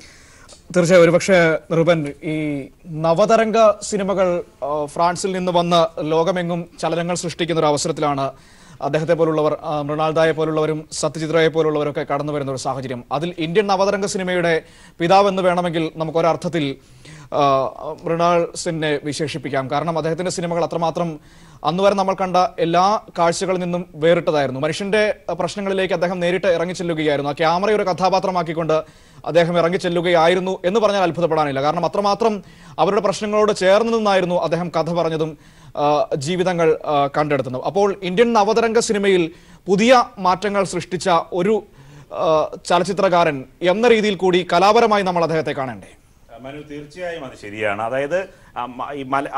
തീർച്ചയായും. ഒരുപക്ഷെ നിർബൻ, ഈ നവതരംഗ സിനിമകൾ ഫ്രാൻസിൽ നിന്ന് വന്ന് ലോകമെങ്ങും ചലനങ്ങൾ സൃഷ്ടിക്കുന്ന ഒരു അവസരത്തിലാണ് അദ്ദേഹത്തെ പോലുള്ളവർ, മൃണാൾ ദായെ പോലുള്ളവരും സത്യജിത് റേയെ പോലുള്ളവരൊക്കെ കടന്നു വരുന്ന ഒരു സാഹചര്യം. അതിൽ ഇന്ത്യൻ നവതരംഗ സിനിമയുടെ പിതാവെന്ന് വേണമെങ്കിൽ നമുക്കൊരർത്ഥത്തിൽ മൃണാൾ സെന്നെ വിശേഷിപ്പിക്കാം. കാരണം അദ്ദേഹത്തിന്റെ സിനിമകൾ അത്രമാത്രം അന്നുവരെ നമ്മൾ കണ്ട എല്ലാ കാഴ്ചകളിൽ നിന്നും വേറിട്ടതായിരുന്നു. മനുഷ്യന്റെ പ്രശ്നങ്ങളിലേക്ക് അദ്ദേഹം നേരിട്ട് ഇറങ്ങിച്ചെല്ലുകയായിരുന്നു. ആ ക്യാമറ ഒരു കഥാപാത്രമാക്കിക്കൊണ്ട് അദ്ദേഹം ഇറങ്ങിച്ചെല്ലുകയായിരുന്നു എന്ന് പറഞ്ഞാൽ അത്ഭുതപ്പെടാനില്ല. കാരണം അത്രമാത്രം അവരുടെ പ്രശ്നങ്ങളോട് ചേർന്ന് നിന്നായിരുന്നു അദ്ദേഹം കഥ പറഞ്ഞതും ജീവിതങ്ങൾ കണ്ടെടുത്തുന്നു. അപ്പോൾ ഇന്ത്യൻ നവതരംഗ സിനിമയിൽ പുതിയ മാറ്റങ്ങൾ സൃഷ്ടിച്ച ഒരു ചലച്ചിത്രകാരൻ എന്ന രീതിയിൽ കൂടി കലാപരമായി നമ്മൾ അദ്ദേഹത്തെ കാണണ്ടേ? മനു, തീർച്ചയായും അത് ശരിയാണ്. അതായത്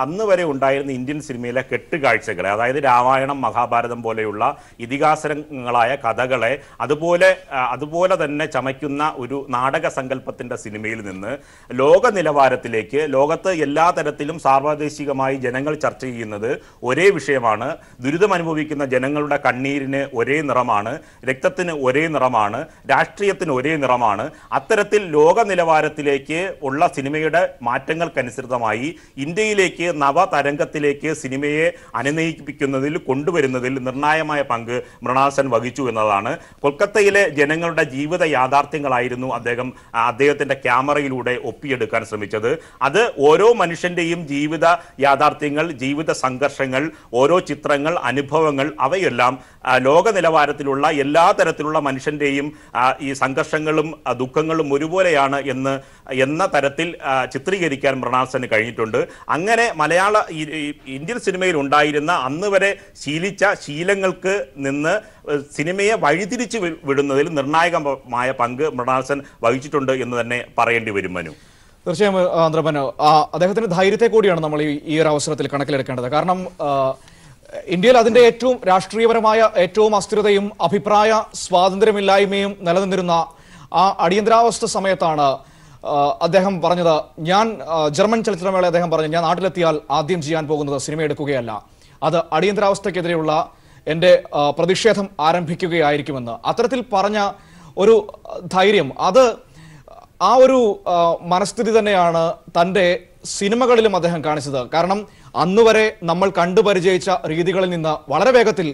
അന്ന് വരെ ഉണ്ടായിരുന്ന ഇന്ത്യൻ സിനിമയിലെ കെട്ടുകാഴ്ചകളെ, അതായത് രാമായണം, മഹാഭാരതം പോലെയുള്ള ഇതിഹാസങ്ങളായ കഥകളെ അതുപോലെ തന്നെ ചമയ്ക്കുന്ന ഒരു നാടക സങ്കല്പത്തിൻ്റെ സിനിമയിൽ നിന്ന് ലോക നിലവാരത്തിലേക്ക്, ലോകത്ത് എല്ലാ തരത്തിലും സാർവദേശികമായി ജനങ്ങൾ ചർച്ച ചെയ്യുന്നത് ഒരേ വിഷയമാണ്. ദുരിതമനുഭവിക്കുന്ന ജനങ്ങളുടെ കണ്ണീരിന് ഒരേ നിറമാണ്, രക്തത്തിന് ഒരേ നിറമാണ്, രാഷ്ട്രീയത്തിന് ഒരേ നിറമാണ്. അത്തരത്തിൽ ലോക നിലവാരത്തിലേക്ക് ഉള്ള സിനിമയുടെ മാറ്റങ്ങൾക്കനുസൃതമായി ഇന്ത്യയിലേക്ക് നവതരംഗത്തിലേക്ക് സിനിമയെ അനുനയിപ്പിക്കുന്നതിൽ കൊണ്ടുവരുന്നതിൽ നിർണായകമായ പങ്ക് മൃണാൾ സെൻ വഹിച്ചു എന്നതാണ്. കൊൽക്കത്തയിലെ ജനങ്ങളുടെ ജീവിത യാഥാർത്ഥ്യങ്ങളായിരുന്നു അദ്ദേഹത്തിന്റെ ക്യാമറയിലൂടെ ഒപ്പിയെടുക്കാൻ ശ്രമിച്ചത്. അത് ഓരോ മനുഷ്യന്റെയും ജീവിത യാഥാർത്ഥ്യങ്ങൾ, ജീവിത സംഘർഷങ്ങൾ, ഓരോ ചിത്രങ്ങൾ, അനുഭവങ്ങൾ, അവയെല്ലാം ലോക നിലവാരത്തിലുള്ള എല്ലാ തരത്തിലുള്ള മനുഷ്യന്റെയും ഈ സംഘർഷങ്ങളും ദുഃഖങ്ങളും ഒരുപോലെയാണ് എന്ന തരത്തിൽ ചിത്രീകരിക്കാൻ മൃണാൾ സെന് കഴിഞ്ഞിട്ടുണ്ട്. അങ്ങനെ ഇന്ത്യൻ സിനിമയിൽ ഉണ്ടായിരുന്ന അന്ന് വരെ ശീലിച്ച ശീലങ്ങൾക്ക് നിന്ന് സിനിമയെ വഴിതിരിച്ച് വിടുന്നതിൽ നിർണായകമായ പങ്ക് മൃണാൾ സെൻ വഹിച്ചിട്ടുണ്ട് എന്ന് തന്നെ പറയേണ്ടി വരും മനു. തീർച്ചയായും ആന്ധ്രമനു, അദ്ദേഹത്തിന്റെ ധൈര്യത്തെ കൂടിയാണ് നമ്മൾ ഈ ഒരു അവസരത്തിൽ കണക്കിലെടുക്കേണ്ടത്. കാരണം ഇന്ത്യയിൽ അതിന്റെ ഏറ്റവും രാഷ്ട്രീയപരമായ ഏറ്റവും അസ്ഥിരതയും അഭിപ്രായ സ്വാതന്ത്ര്യമില്ലായ്മയും നിലനിന്നിരുന്ന ആ അടിയന്തരാവസ്ഥ സമയത്താണ് അദ്ദേഹം പറഞ്ഞത്, ജർമ്മൻ ചലച്ചിത്രമേള അദ്ദേഹം പറഞ്ഞു, ഞാൻ നാട്ടിലെത്തിയാൽ ആദ്യം ചെയ്യാൻ പോകുന്നത് സിനിമ എടുക്കുകയല്ല, അത് അടിയന്തരാവസ്ഥക്കെതിരെയുള്ള എൻ്റെ പ്രതിഷേധം ആരംഭിക്കുകയായിരിക്കുമെന്ന്. അത്തരത്തിൽ പറഞ്ഞ ഒരു ധൈര്യം, അത് ആ ഒരു മനസ്ഥിതി തന്നെയാണ് തൻ്റെ സിനിമകളിലും അദ്ദേഹം കാണിച്ചത്. കാരണം അന്നുവരെ നമ്മൾ കണ്ടുപരിചയിച്ച രീതികളിൽ നിന്ന് വളരെ വേഗത്തിൽ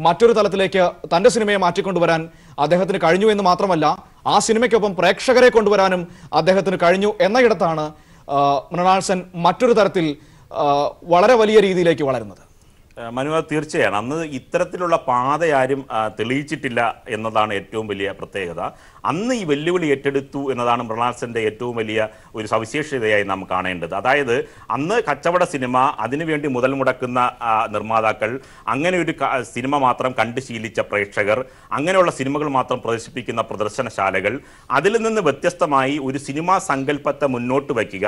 മറ്റൊരു തലത്തിലേക്ക് തൻ്റെ സിനിമയെ മാറ്റിക്കൊണ്ടുവരാൻ അദ്ദേഹത്തിന് കഴിഞ്ഞു എന്ന് മാത്രമല്ല, ആ സിനിമയ്ക്കൊപ്പം പ്രേക്ഷകരെ കൊണ്ടുവരാനും അദ്ദേഹത്തിന് കഴിഞ്ഞു എന്നയിടത്താണ് മൃണാൾ സെൻ മറ്റൊരു തരത്തിൽ വളരെ വലിയ രീതിയിലേക്ക് വളരുന്നത്. മനു, തീർച്ചയാണ്. അന്ന് ഇത്തരത്തിലുള്ള പാത ആരും തെളിയിച്ചിട്ടില്ല എന്നതാണ് ഏറ്റവും വലിയ പ്രത്യേകത. അന്ന് ഈ വെല്ലുവിളി ഏറ്റെടുത്തു എന്നതാണ് മൃണാൾ സെൻ്റെ ഏറ്റവും വലിയ ഒരു സവിശേഷതയായി നാം കാണേണ്ടത്. അതായത് അന്ന് കച്ചവട സിനിമ, അതിനുവേണ്ടി മുതൽ മുടക്കുന്ന നിർമ്മാതാക്കൾ, അങ്ങനെ ഒരു സിനിമ മാത്രം കണ്ടു ശീലിച്ച പ്രേക്ഷകർ, അങ്ങനെയുള്ള സിനിമകൾ മാത്രം പ്രദർശിപ്പിക്കുന്ന പ്രദർശനശാലകൾ, അതിൽ നിന്ന് വ്യത്യസ്തമായി ഒരു സിനിമാ സങ്കല്പത്തെ മുന്നോട്ട് വയ്ക്കുക,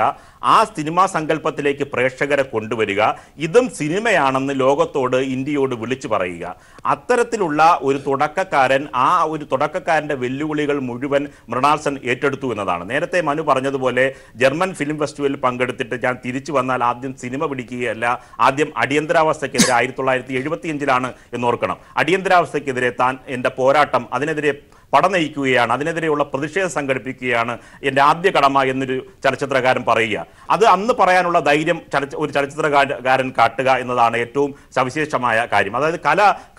ആ സിനിമാ സങ്കല്പത്തിലേക്ക് പ്രേക്ഷകരെ കൊണ്ടുവരിക, ഇതും സിനിമയാണെന്ന് ലോകത്തോട്, ഇന്ത്യയോട് വിളിച്ചു പറയുക. അത്തരത്തിലുള്ള ഒരു തുടക്കക്കാരൻ, ആ ഒരു തുടക്കക്കാരൻ്റെ വെല്ലുവിളികൾ മുഴുവൻ മൃണാൾ സെൻ ഏറ്റെടുത്തു എന്നതാണ്. നേരത്തെ മനു പറഞ്ഞതുപോലെ ജർമ്മൻ ഫിലിം ഫെസ്റ്റിവലിൽ പങ്കെടുത്തിട്ട് ഞാൻ തിരിച്ചു വന്നാൽ ആദ്യം സിനിമ പിടിക്കുകയല്ല, ആദ്യം അടിയന്തരാവസ്ഥയ്ക്കെതിരെ 1975 എന്നോർക്കണം, അടിയന്തരാവസ്ഥയ്ക്കെതിരെ താൻ എൻ്റെ പോരാട്ടം, അതിനെതിരെ പടനയിക്കുകയാണ്, അതിനെതിരെയുള്ള പ്രതിഷേധം സംഘടിപ്പിക്കുകയാണ് എൻ്റെ ആദ്യ കടമ എന്നൊരു ചലച്ചിത്രകാരൻ പറയുക. അത് അന്ന് പറയാനുള്ള ധൈര്യം ഒരു ചലച്ചിത്രകാരൻ കാട്ടുക എന്നതാണ് ഏറ്റവും സവിശേഷമായ കാര്യം. അതായത്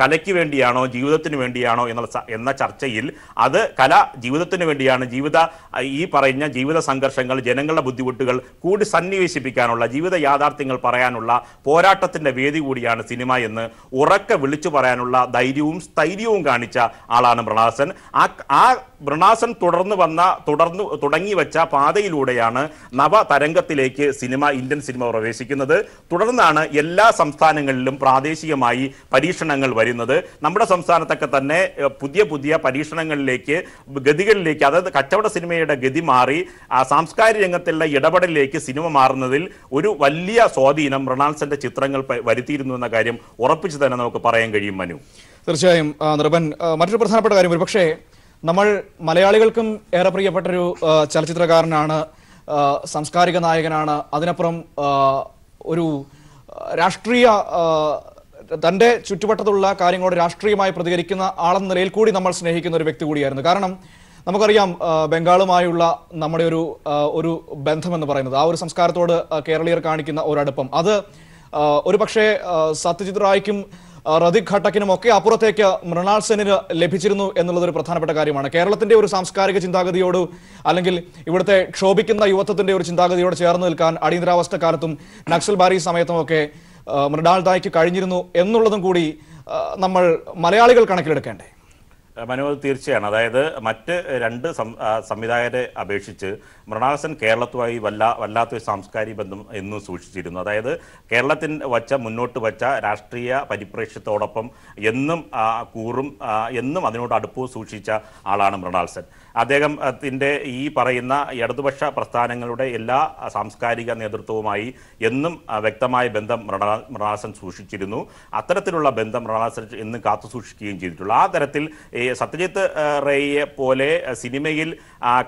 കലയ്ക്ക് വേണ്ടിയാണോ ജീവിതത്തിന് വേണ്ടിയാണോ എന്ന ചർച്ചയിൽ അത് കല ജീവിതത്തിന് വേണ്ടിയാണ്, ഈ പറയുന്ന ജീവിത സംഘർഷങ്ങൾ, ജനങ്ങളുടെ ബുദ്ധിമുട്ടുകൾ കൂടി സന്നിവേശിപ്പിക്കാനുള്ള, ജീവിത യാഥാർത്ഥ്യങ്ങൾ പറയാനുള്ള പോരാട്ടത്തിൻ്റെ വേദി കൂടിയാണ് സിനിമ എന്ന് ഉറക്കെ വിളിച്ചു പറയാനുള്ള ധൈര്യവും സ്ഥൈര്യവും കാണിച്ച ആളാണ് മൃണാൾ സെൻ. ആ മൃണാൾ സെൻ തുടങ്ങി വെച്ച പാതയിലൂടെയാണ് നവതരംഗത്തിലേക്ക് ഇന്ത്യൻ സിനിമ പ്രവേശിക്കുന്നത്. തുടർന്നാണ് എല്ലാ സംസ്ഥാനങ്ങളിലും പ്രാദേശികമായി പരീക്ഷണങ്ങൾ വരുന്നത്. നമ്മുടെ സംസ്ഥാനത്തൊക്കെ തന്നെ പുതിയ പുതിയ പരീക്ഷണങ്ങളിലേക്ക്, ഗതികളിലേക്ക്, അതായത് കച്ചവട സിനിമയുടെ ഗതി മാറി സാംസ്കാരിക രംഗത്തുള്ള ഇടപെടലിലേക്ക് സിനിമ മാറുന്നതിൽ ഒരു വലിയ സ്വാധീനം മൃണാൾ സെന്റെ ചിത്രങ്ങൾ വരുത്തിയിരുന്നു എന്ന കാര്യം ഉറപ്പിച്ചു തന്നെ നമുക്ക് പറയാൻ കഴിയും. മനു, തീർച്ചയായും നിർബൻ, മറ്റൊരു പ്രധാനപ്പെട്ട കാര്യം, ഒരു പക്ഷേ നമ്മൾ മലയാളികൾക്കും ഏറെ പ്രിയപ്പെട്ടൊരു ചലച്ചിത്രകാരനാണ്, സാംസ്കാരിക നായകനാണ്, അതിനപ്പുറം ഒരു രാഷ്ട്രീയ, തൻ്റെ ചുറ്റുവട്ടത്തുള്ള കാര്യങ്ങളോട് രാഷ്ട്രീയമായി പ്രതികരിക്കുന്ന ആളെന്ന നിലയിൽ കൂടി നമ്മൾ സ്നേഹിക്കുന്ന ഒരു വ്യക്തി കൂടിയായിരുന്നു. കാരണം നമുക്കറിയാം ബംഗാളുമായുള്ള നമ്മുടെ ഒരു ബന്ധമെന്ന് പറയുന്നത്, ആ ഒരു സംസ്കാരത്തോട് കേരളീയർ കാണിക്കുന്ന ഒരടുപ്പം, അത് ഒരു പക്ഷേ സത്യജിത് റായ്ക്കും റതിക് ഘട്ടക്കിനും ഒക്കെ അപ്പുറത്തേക്ക് മൃണാൾ സെന്നിന് ലഭിച്ചിരുന്നു എന്നുള്ളതൊരു പ്രധാനപ്പെട്ട കാര്യമാണ്. കേരളത്തിന്റെ ഒരു സാംസ്കാരിക ചിന്താഗതിയോട്, അല്ലെങ്കിൽ ഇവിടുത്തെ ക്ഷോഭിക്കുന്ന യുവത്വത്തിന്റെ ഒരു ചിന്താഗതിയോട് ചേർന്ന് നിൽക്കാൻ അടിയന്തരാവസ്ഥ കാലത്തും നക്സൽ ബാരി സമയത്തും ഒക്കെ മൃണാൾ ദായ്ക്ക് കഴിഞ്ഞിരുന്നു എന്നുള്ളതും കൂടി നമ്മൾ മലയാളികൾ കണക്കിലെടുക്കേണ്ടേ? മനു, തീർച്ചയാണ്. അതായത് മറ്റ് രണ്ട് സംവിധായകരെ അപേക്ഷിച്ച് മൃണാൾ സെൻ കേരളത്തുമായി വല്ലാത്തൊരു സാംസ്കാരിക ബന്ധം എന്നും സൂക്ഷിച്ചിരുന്നു. അതായത് കേരളത്തിൽ മുന്നോട്ട് വച്ച രാഷ്ട്രീയ പരിപ്രേക്ഷ്യത്തോടൊപ്പം എന്നും കൂറും എന്നും അതിനോട് അടുപ്പവും സൂക്ഷിച്ച ആളാണ് മൃണാൾ സെൻ. അദ്ദേഹത്തിൻ്റെ ഈ പറയുന്ന ഇടതുപക്ഷ പ്രസ്ഥാനങ്ങളുടെ എല്ലാ സാംസ്കാരിക നേതൃത്വവുമായി എന്നും വ്യക്തമായ ബന്ധം മൃണാൾ സെൻ സൂക്ഷിച്ചിരുന്നു. അത്തരത്തിലുള്ള ബന്ധം മൃണാൾ സെൻ എന്നും കാത്തു സൂക്ഷിക്കുകയും ചെയ്തിട്ടുള്ളൂ. ആ തരത്തിൽ സത്യജിത്ത് റേയെ പോലെ സിനിമയിൽ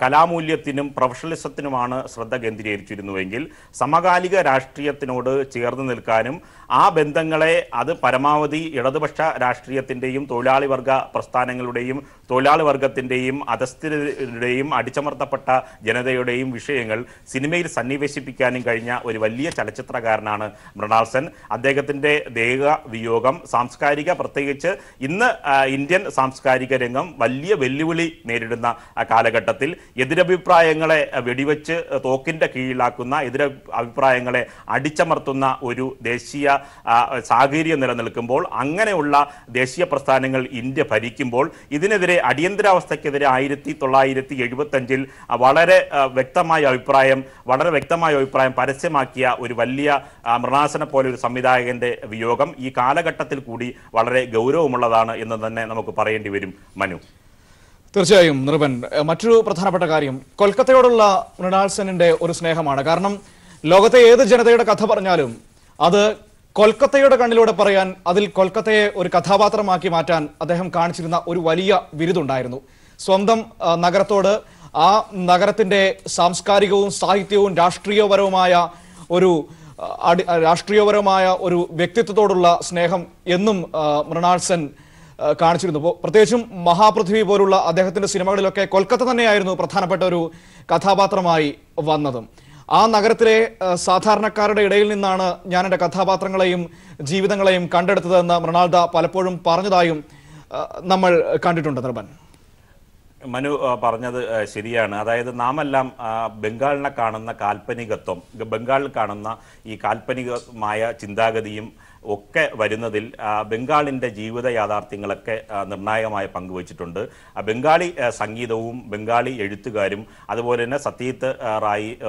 കലാമൂല്യത്തിനും പ്രൊഫഷണലിസത്തിനുമാണ് ശ്രദ്ധ കേന്ദ്രീകരിച്ചിരുന്നുവെങ്കിൽ സമകാലിക രാഷ്ട്രീയത്തിനോട് ചേർന്ന് നിൽക്കാനും ആ ബന്ധങ്ങളെ അത് പരമാവധി ഇടതുപക്ഷ രാഷ്ട്രീയത്തിൻ്റെയും തൊഴിലാളി വർഗ പ്രസ്ഥാനങ്ങളുടെയും തൊഴിലാളി വർഗത്തിൻ്റെയും അധസ്ഥിതരുടെയും അടിച്ചമർത്തപ്പെട്ട ജനതയുടെയും വിഷയങ്ങൾ സിനിമയിൽ സന്നിവേശിപ്പിക്കാനും കഴിഞ്ഞ ഒരു വലിയ ചലച്ചിത്രകാരനാണ് മൃണാൾ സെൻ. അദ്ദേഹത്തിൻ്റെ ദേഹവിയോഗം പ്രത്യേകിച്ച് ഇന്ന് ഇന്ത്യൻ സാംസ്കാരിക രംഗം വലിയ വെല്ലുവിളി നേരിടുന്ന കാലഘട്ടത്തിൽ എതിരഭിപ്രായങ്ങളെ വെടിവെച്ച് തോക്കിൻ്റെ കീഴിലാക്കുന്ന, എതിരഭിപ്രായങ്ങളെ അടിച്ചമർത്തുന്ന ഒരു ദേശീയ സാഹചര്യം നിലനിൽക്കുമ്പോൾ, അങ്ങനെയുള്ള ദേശീയ പ്രസ്ഥാനങ്ങൾ ഇന്ത്യ ഭരിക്കുമ്പോൾ ഇതിനെതിരെ അടിയന്തരാവസ്ഥയ്ക്കെതിരെ 1975 വളരെ വ്യക്തമായ അഭിപ്രായം പരസ്യമാക്കിയ ഒരു വലിയ മൃണാൾ സെനെ പോലെ ഒരു സംവിധായകന്റെ വിയോഗം ഈ കാലഘട്ടത്തിൽ കൂടി വളരെ ഗൗരവമുള്ളതാണ് എന്ന് തന്നെ നമുക്ക് പറയേണ്ടി വരും. മനു, തീർച്ചയായും നിർബൻ, മറ്റൊരു പ്രധാനപ്പെട്ട കാര്യം കൊൽക്കത്തയോടുള്ള മൃണാൾ സെന്നിന്റെ ഒരു സ്നേഹമാണ്. കാരണം ലോകത്തെ ഏത് ജനതയുടെ കഥ പറഞ്ഞാലും അത് കൊൽക്കത്തയുടെ കണ്ണിലൂടെ പറയാൻ, അതിൽ കൊൽക്കത്തയെ ഒരു കഥാപാത്രമാക്കി മാറ്റാൻ അദ്ദേഹം കാണിച്ചിരുന്ന ഒരു വലിയ വിരുതുണ്ടായിരുന്നു. സ്വന്തം നഗരത്തോട്, ആ നഗരത്തിന്റെ സാംസ്കാരികവും സാഹിത്യവും രാഷ്ട്രീയപരവുമായ ഒരു രാഷ്ട്രീയപരമായ ഒരു വ്യക്തിത്വത്തോടുള്ള സ്നേഹം എന്നും മൃണാൾ സെൻ കാണിച്ചിരുന്നു. പ്രത്യേകിച്ചും മഹാപൃഥ്വി പോലുള്ള അദ്ദേഹത്തിന്റെ സിനിമകളിലൊക്കെ കൊൽക്കത്ത തന്നെയായിരുന്നു പ്രധാനപ്പെട്ട ഒരു കഥാപാത്രമായി വന്നതും. ആ നഗരത്തിലെ സാധാരണക്കാരുടെ ഇടയിൽ നിന്നാണ് ഞാൻ എൻ്റെ കഥാപാത്രങ്ങളെയും ജീവിതങ്ങളെയും കണ്ടെടുത്തതെന്ന് മൃണാൾ ദാ പലപ്പോഴും പറഞ്ഞതായും നമ്മൾ കണ്ടിട്ടുണ്ട്. നിർബൻ മനു പറഞ്ഞത് ശരിയാണ്. അതായത് നാമെല്ലാം ബംഗാളിനെ കാണുന്ന കാൽപ്പനികത്വം, ബംഗാളിൽ കാണുന്ന ഈ കാൽപ്പനികമായ ചിന്താഗതിയും ഒക്കെ വരുന്നതിൽ ബംഗാളിൻ്റെ ജീവിത യാഥാർത്ഥ്യങ്ങളൊക്കെ നിർണായകമായ പങ്കുവച്ചിട്ടുണ്ട്. ബംഗാളി സംഗീതവും ബംഗാളി എഴുത്തുകാരും അതുപോലെ തന്നെ സത്യജിത്ത്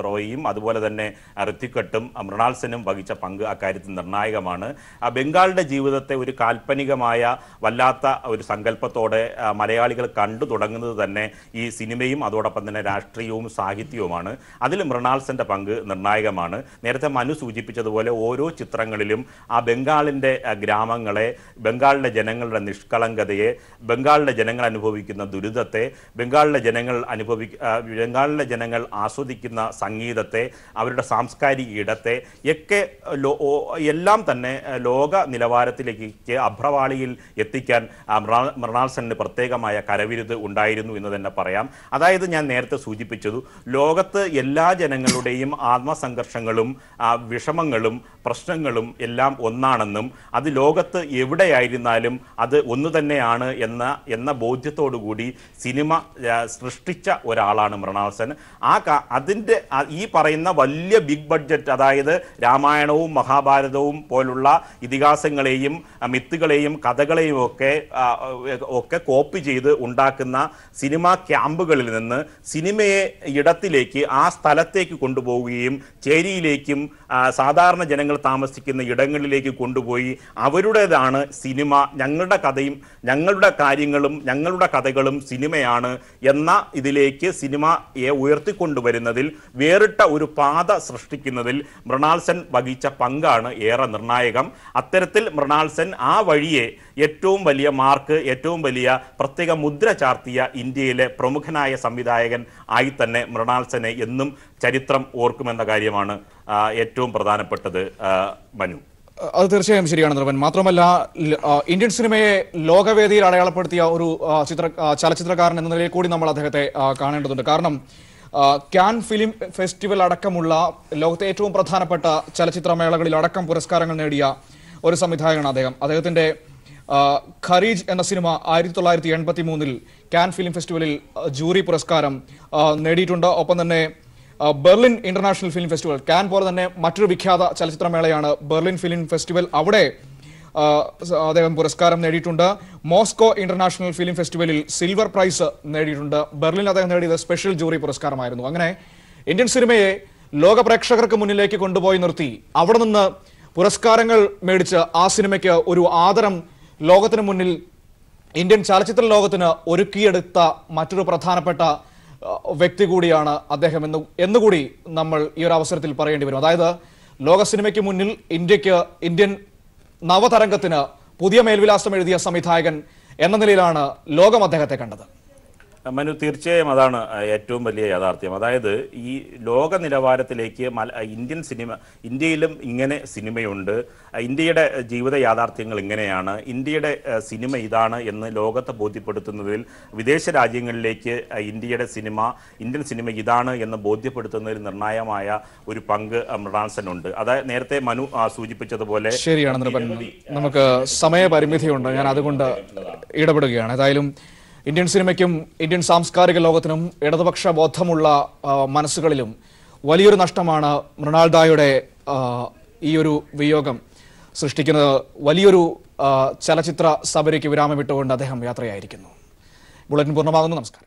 റോയിയും അതുപോലെ തന്നെ ഋത്വികട്ടും മൃണാൾ സെന്നും വഹിച്ച പങ്ക് അക്കാര്യത്തിൽ നിർണായകമാണ്. ബംഗാളിൻ്റെ ജീവിതത്തെ ഒരു കാൽപ്പനികമായ വല്ലാത്ത ഒരു സങ്കല്പത്തോടെ മലയാളികൾ കണ്ടു തുടങ്ങുന്നത് തന്നെ ഈ സിനിമയും അതോടൊപ്പം തന്നെ രാഷ്ട്രീയവും സാഹിത്യവുമാണ്. അതിൽ മൃണാൾ സെൻ്റെ പങ്ക് നിർണായകമാണ്. നേരത്തെ മനു സൂചിപ്പിച്ചതുപോലെ ഓരോ ചിത്രങ്ങളിലും ആ ബംഗാളിൻ്റെ ഗ്രാമങ്ങളെ, ബംഗാളിലെ ജനങ്ങളുടെ നിഷ്കളങ്കതയെ, ബംഗാളിലെ ജനങ്ങൾ അനുഭവിക്കുന്ന ദുരിതത്തെ, ബംഗാളിലെ ജനങ്ങൾ ആസ്വദിക്കുന്ന സംഗീതത്തെ, അവരുടെ സാംസ്കാരിക ഇടത്തെ ഒക്കെ എല്ലാം തന്നെ ലോക നിലവാരത്തിലേക്ക് അഭ്രവാളിയിൽ എത്തിക്കാൻ മൃണാൾ സെന്നിന് പ്രത്യേകമായ കരവിരുത് ഉണ്ടായിരുന്നു എന്ന് തന്നെ പറയാം. അതായത് ഞാൻ നേരത്തെ സൂചിപ്പിച്ചതു, ലോകത്ത് എല്ലാ ജനങ്ങളുടെയും ആത്മസംഘർഷങ്ങളും വിഷമങ്ങളും പ്രശ്നങ്ങളും എല്ലാം ഒന്നാണെന്നും അത് ലോകത്ത് എവിടെയായിരുന്നാലും അത് ഒന്നു തന്നെയാണ് എന്ന ബോധ്യത്തോടുകൂടി സിനിമ സൃഷ്ടിച്ച ഒരാളാണ് മൃണാൾ സെൻ. അതിൻ്റെ ഈ പറയുന്ന വലിയ ബിഗ് ബഡ്ജറ്റ്, അതായത് രാമായണവും മഹാഭാരതവും പോലുള്ള ഇതിഹാസങ്ങളെയും മിത്തുകളെയും കഥകളെയും ഒക്കെ കോപ്പി ചെയ്ത് ഉണ്ടാക്കുന്ന സിനിമാ ക്യാമ്പുകളിൽ നിന്ന് സിനിമയെ ഇടത്തിലേക്ക്, ആ സ്ഥലത്തേക്ക് കൊണ്ടുപോവുകയും ചേരിയിലേക്കും സാധാരണ ജനങ്ങൾ താമസിക്കുന്ന ഇടങ്ങളിലേക്ക് കൊണ്ടുപോയി അവരുടേതാണ് സിനിമ, ഞങ്ങളുടെ കഥയും ഞങ്ങളുടെ കാര്യങ്ങളും ഞങ്ങളുടെ കഥകളും സിനിമയാണ് എന്ന ഇതിലേക്ക് സിനിമയെ ഉയർത്തിക്കൊണ്ടുവരുന്നതിൽ വേറിട്ട ഒരു പാത സൃഷ്ടിക്കുന്നതിൽ മൃണാൾ സെൻ വഹിച്ച പങ്കാണ് ഏറെ നിർണായകം. അത്തരത്തിൽ മൃണാൾ സെൻ ആ വഴിയെ ഏറ്റവും വലിയ മാർക്ക്, ഏറ്റവും വലിയ പ്രത്യേക മുദ്ര ചാർത്തിയ ഇന്ത്യയിലെ പ്രമുഖനായ സംവിധായകൻ ആയി തന്നെ മൃണാൾ സെനെ എന്നും ചരിത്രം ഓർക്കുമെന്ന കാര്യമാണ് ഏറ്റവും പ്രധാനപ്പെട്ടത്. മനു, അത് തീർച്ചയായും ശരിയാണ് നിർവൻ. മാത്രമല്ല, ഇന്ത്യൻ സിനിമയെ ലോകവേദിയിൽ അടയാളപ്പെടുത്തിയ ഒരു ചലച്ചിത്രകാരൻ എന്ന നിലയിൽ കൂടി നമ്മൾ അദ്ദേഹത്തെ കാണേണ്ടതുണ്ട്. കാരണം കാൻ ഫിലിം ഫെസ്റ്റിവൽ അടക്കമുള്ള ലോകത്തെ ഏറ്റവും പ്രധാനപ്പെട്ട ചലച്ചിത്രമേളകളിൽ അടക്കം പുരസ്കാരങ്ങൾ നേടിയ ഒരു സംവിധായകനാണ് അദ്ദേഹം. അദ്ദേഹത്തിന്റെ ഖരീജ് എന്ന സിനിമ 1983 കാൻ ഫിലിം ഫെസ്റ്റിവലിൽ ജൂറി പുരസ്കാരം നേടിയിട്ടുണ്ട്. ഒപ്പം തന്നെ Berlin international film festival, Cannes പോലെ തന്നെ മറ്റൊരു വിഖ്യാത ചലച്ചിത്രമേളയാണ് ബെർലിൻ ഫിലിം ഫെസ്റ്റിവൽ, അവിടെ അദ്ദേഹം പുരസ്കാരം നേടിയിട്ടുണ്ട്. മോസ്കോ ഇന്റർനാഷണൽ ഫിലിം ഫെസ്റ്റിവലിൽ സിൽവർ പ്രൈസ് നേടിയിട്ടുണ്ട്. ബെർലിൻ അദ്ദേഹം നേടിയത് സ്പെഷ്യൽ ജൂറി പുരസ്കാരമായിരുന്നു. അങ്ങനെ ഇന്ത്യൻ സിനിമയെ ലോക പ്രേക്ഷകർക്ക് മുന്നിലേക്ക് കൊണ്ടുപോയി നിർത്തി അവിടെ നിന്ന് പുരസ്കാരങ്ങൾ മേടിച്ച് ആ സിനിമയ്ക്ക് ഒരു ആദരം ലോകത്തിന് മുന്നിൽ, ഇന്ത്യൻ ചലച്ചിത്ര ലോകത്തിന് ഒരുക്കിയെടുത്ത മറ്റൊരു പ്രധാനപ്പെട്ട വ്യക്തി കൂടിയാണ് അദ്ദേഹം എന്നുകൂടി നമ്മൾ ഈ ഒരു അവസരത്തിൽ പറയേണ്ടി വരും. അതായത് ലോക സിനിമയ്ക്ക് മുന്നിൽ ഇന്ത്യൻ നവതരംഗത്തിന് പുതിയ മേൽവിലാസം എഴുതിയ സംവിധായകൻ എന്ന നിലയിലാണ് ലോകം അദ്ദേഹത്തെ കണ്ടത്. മനു, തീർച്ചയായും അതാണ് ഏറ്റവും വലിയ യാഥാർത്ഥ്യം. അതായത് ഈ ലോക നിലവാരത്തിലേക്ക് ഇന്ത്യയിലും ഇങ്ങനെ സിനിമയുണ്ട്, ഇന്ത്യയുടെ ജീവിത യാഥാർത്ഥ്യങ്ങൾ ഇങ്ങനെയാണ്, ഇന്ത്യയുടെ സിനിമ ഇതാണ് എന്ന് ലോകത്തെ ബോധ്യപ്പെടുത്തുന്നതിൽ, വിദേശ രാജ്യങ്ങളിലേക്ക് ഇന്ത്യൻ സിനിമ ഇതാണ് എന്ന് ബോധ്യപ്പെടുത്തുന്നതിൽ നിർണായകമായ ഒരു പങ്ക് മൃണാൾ സെനുണ്ട്. അതായത് നേരത്തെ മനു സൂചിപ്പിച്ചതുപോലെ ശരിയാണ്. നമുക്ക് സമയപരിമിതിയുണ്ട്, ഞാൻ അതുകൊണ്ട് ഇടപെടുകയാണ്. ഏതായാലും ഇന്ത്യൻ സിനിമയ്ക്കും ഇന്ത്യൻ സാംസ്കാരിക ലോകത്തിനും ഇടതുപക്ഷ ബോധമുള്ള മനസ്സുകളിലും വലിയൊരു നഷ്ടമാണ് മൃണാൾ ദായുടെ ഈ ഒരു വിയോഗം സൃഷ്ടിക്കുന്നത്. വലിയൊരു ചലച്ചിത്ര സബരിക്ക് വിരാമമിട്ടുകൊണ്ട് അദ്ദേഹം യാത്രയായിരിക്കുന്നു. ബുള്ളറ്റിൻ പൂർണ്ണമാകുന്നു. നമസ്കാരം.